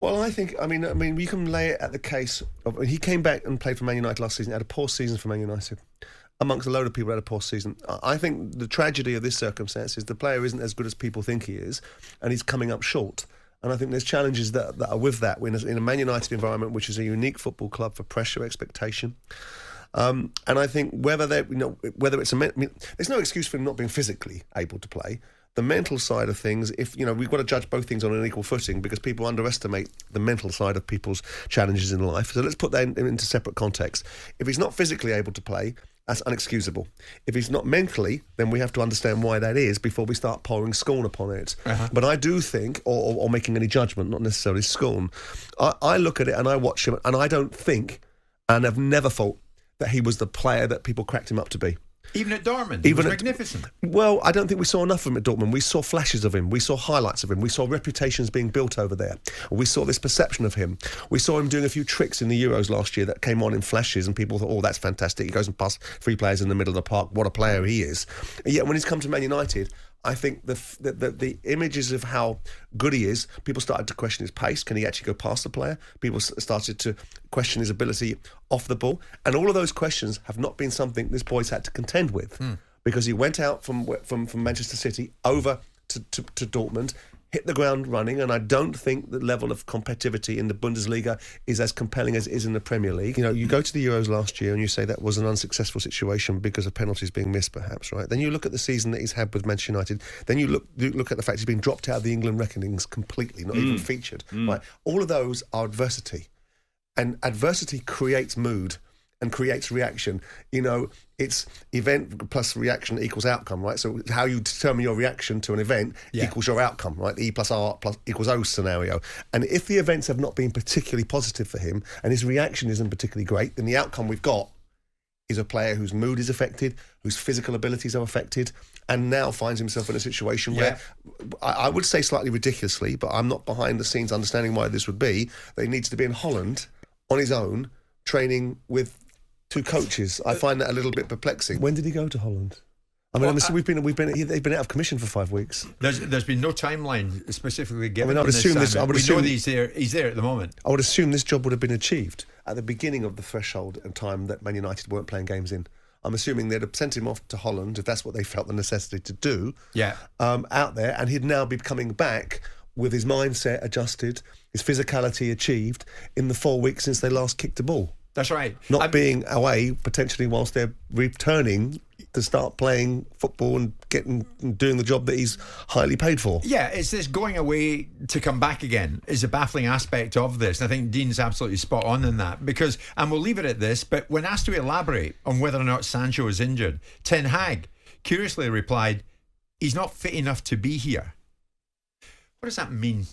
Well, I mean, we can lay it at the case of he came back and played for Man United last season. Had a poor season for Man United, amongst a load of people who had a poor season. I think the tragedy of this circumstance is the player isn't as good as people think he is, and he's coming up short. And I think there's challenges that are with that in a Man United environment, which is a unique football club for pressure, expectation. And I think whether it's there's no excuse for him not being physically able to play. The mental side of things, we've got to judge both things on an equal footing because people underestimate the mental side of people's challenges in life. So let's put that into separate context. If he's not physically able to play, that's unexcusable. If he's not mentally, then we have to understand why that is before we start pouring scorn upon it. Uh-huh. But I do think, or making any judgment, not necessarily scorn, I look at it and I watch him and I don't think, and I've never thought, that he was the player that people cracked him up to be. Even at Dortmund, he was magnificent. Well, I don't think we saw enough of him at Dortmund. We saw flashes of him. We saw highlights of him. We saw reputations being built over there. We saw this perception of him. We saw him doing a few tricks in the Euros last year that came on in flashes and people thought, oh, that's fantastic. He goes and passes 3 players in the middle of the park. What a player he is. And yet when he's come to Man United, I think the images of how good he is, people started to question his pace. Can he actually go past the player? People started to question his ability off the ball. And all of those questions have not been something this boy's had to contend with because he went out from Manchester City over to Dortmund, hit the ground running, and I don't think the level of competitivity in the Bundesliga is as compelling as it is in the Premier League. You go to the Euros last year and you say that was an unsuccessful situation because of penalties being missed, perhaps, right? Then you look at the season that he's had with Manchester United. Then you look at the fact he's been dropped out of the England reckonings completely, not even featured. Right? All of those are adversity, and adversity creates mood and creates reaction. It's event plus reaction equals outcome, right? So how you determine your reaction to an event equals your outcome, right? The E plus R plus equals O scenario. And if the events have not been particularly positive for him and his reaction isn't particularly great, then the outcome we've got is a player whose mood is affected, whose physical abilities are affected, and now finds himself in a situation where, I would say slightly ridiculously, but I'm not behind the scenes understanding why this would be, that he needs to be in Holland on his own, training with 2 coaches. I find that a little bit perplexing. When did he go to Holland? They've been out of commission for 5 weeks. There's been no timeline specifically given. I would assume this. I would assume know he's there at the moment. I would assume this job would have been achieved at the beginning of the threshold and time that Man United weren't playing games in. I'm assuming they'd have sent him off to Holland if that's what they felt the necessity to do. Yeah. Out there, and he'd now be coming back with his mindset adjusted, his physicality achieved in the 4 weeks since they last kicked the ball. That's right. Not being away potentially whilst they're returning to start playing football and doing the job that he's highly paid for. Yeah, it's this going away to come back again is a baffling aspect of this. And I think Dean's absolutely spot on in that because, and we'll leave it at this, but when asked to elaborate on whether or not Sancho is injured, Ten Hag curiously replied, he's not fit enough to be here. What does that mean?